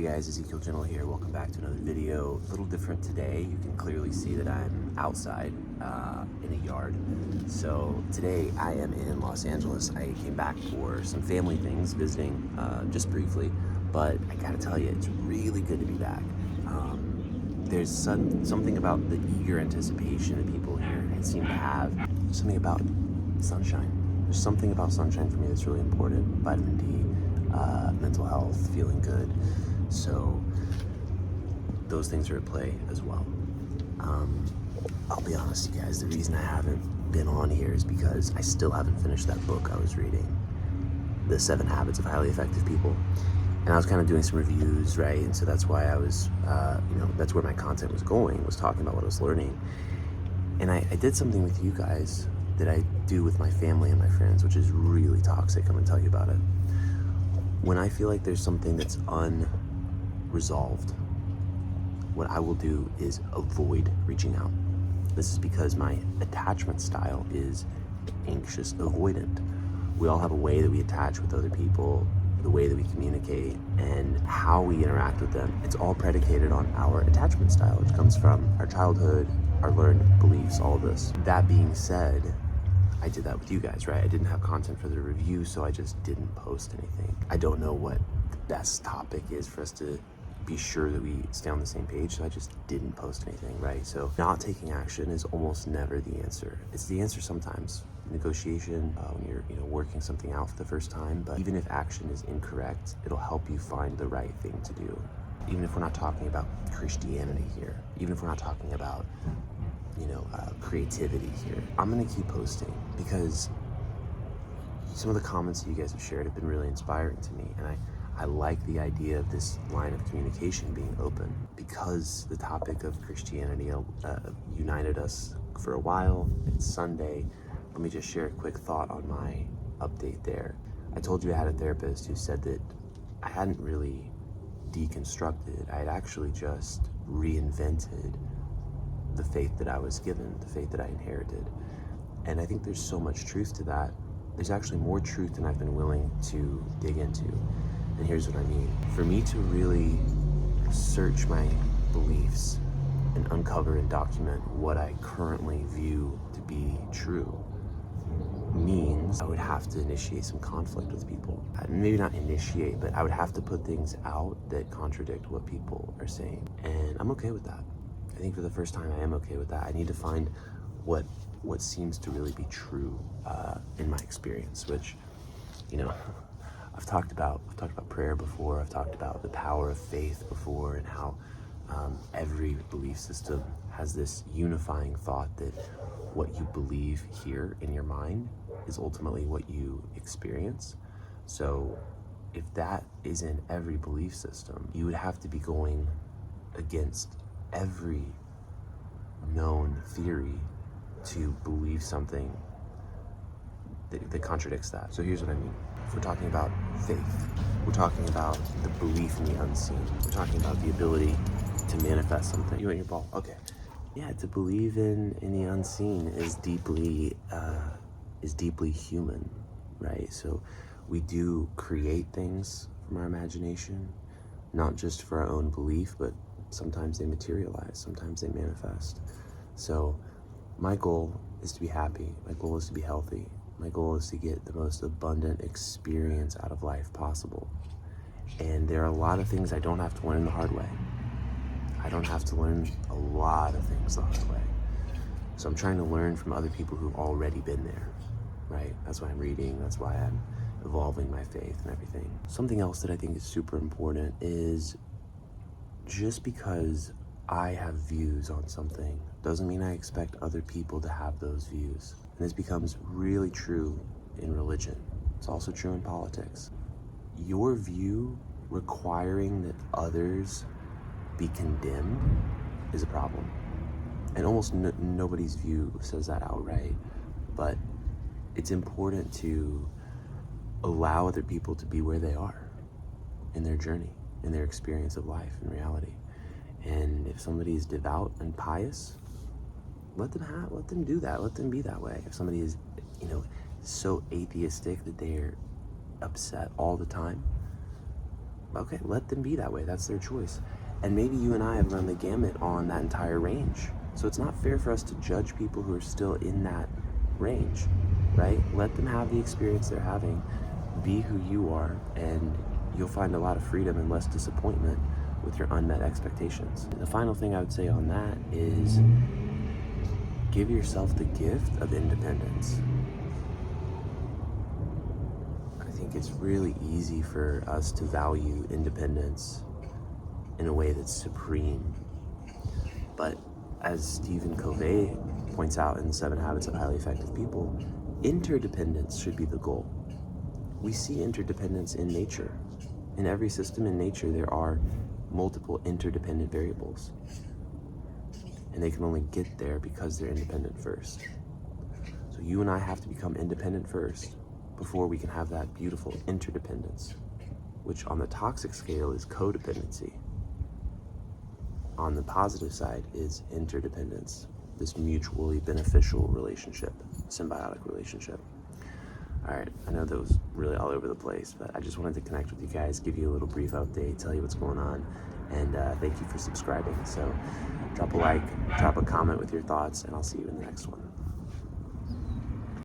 guys, Ezekiel Gentle here. Welcome back to another video. A little different today. You can clearly see that I'm outside in a yard. So today I am in Los Angeles. I came back for some family things, visiting just briefly, but I gotta tell you, it's really good to be back. There's something about the eager anticipation that people here seem to have. Something about sunshine. There's something about sunshine for me that's really important. Vitamin D, mental health, feeling good. So those things are at play as well. I'll be honest, you guys, the reason I haven't been on here is because I still haven't finished that book I was reading, The 7 Habits of Highly Effective People. And I was kind of doing some reviews, right? And so that's why I was, that's where my content was going, was talking about what I was learning. And I did something with you guys that I do with my family and my friends, which is really toxic. I'm gonna tell you about it. When I feel like there's something that's unresolved, what I will do is avoid reaching out. This is because my attachment style is anxious avoidant. We all have a way that we attach with other people, the way that we communicate, and how we interact with them. It's all predicated on our attachment style, which comes from our childhood, our learned beliefs, all of this. That being said, I did that with you guys, right? I didn't have content for the review, so I just didn't post anything. I don't know what the best topic is for us to be sure that we stay on the same page, so I just didn't post anything, right? So not taking action is almost never the answer. It's the answer sometimes. Negotiation, when you're working something out for the first time, but even if action is incorrect, it'll help you find the right thing to do. Even if we're not talking about Christianity here, even if we're not talking about creativity here, I'm gonna keep posting because some of the comments that you guys have shared have been really inspiring to me, and I like the idea of this line of communication being open, because the topic of Christianity united us for a while. It's Sunday. Let me just share a quick thought on my update there. I told you I had a therapist who said that I hadn't really deconstructed. I had actually just reinvented the faith that I was given, the faith that I inherited. And I think there's so much truth to that. There's actually more truth than I've been willing to dig into. And here's what I mean. For me to really search my beliefs and uncover and document what I currently view to be true means I would have to initiate some conflict with people. Maybe not initiate, but I would have to put things out that contradict what people are saying. And I'm okay with that. I think for the first time I am okay with that. I need to find what seems to really be true in my experience, which, I've talked about prayer before. I've talked about the power of faith before, and how every belief system has this unifying thought that what you believe here in your mind is ultimately what you experience. So if that is in every belief system, you would have to be going against every known theory to believe something that contradicts that. So here's what I mean. If we're talking about faith, we're talking about the belief in the unseen. We're talking about the ability to manifest something. You want your ball? Okay. Yeah, to believe in the unseen is deeply human, right? So we do create things from our imagination, not just for our own belief, but sometimes they materialize, sometimes they manifest. So my goal is to be happy. My goal is to be healthy. My goal is to get the most abundant experience out of life possible. And there are a lot of things I don't have to learn the hard way. I don't have to learn a lot of things the hard way. So I'm trying to learn from other people who've already been there, right? That's why I'm reading. That's why I'm evolving my faith and everything. Something else that I think is super important is, just because I have views on something doesn't mean I expect other people to have those views. And this becomes really true in religion. It's also true in politics. Your view requiring that others be condemned is a problem. And almost nobody's view says that outright, but it's important to allow other people to be where they are in their journey, in their experience of life and reality. And if somebody is devout and pious, let them do that. Let them be that way. If somebody is, so atheistic that they're upset all the time, Okay, let them be that way. That's their choice. And maybe you and I have run the gamut on that entire range. So it's not fair for us to judge people who are still in that range, right? Let them have the experience they're having. Be who you are, and you'll find a lot of freedom and less disappointment with your unmet expectations. And the final thing I would say on that is give yourself the gift of independence. I think it's really easy for us to value independence in a way that's supreme. But as Stephen Covey points out in the 7 Habits of Highly Effective People, interdependence should be the goal. We see interdependence in nature. In every system in nature, there are multiple interdependent variables. And they can only get there because they're independent first. So you and I have to become independent first before we can have that beautiful interdependence, which on the toxic scale is codependency. On the positive side is interdependence, this mutually beneficial relationship, symbiotic relationship. All right, I know that was really all over the place, but I just wanted to connect with you guys, give you a little brief update, tell you what's going on, and thank you for subscribing. So drop a like, drop a comment with your thoughts, and I'll see you in the next one.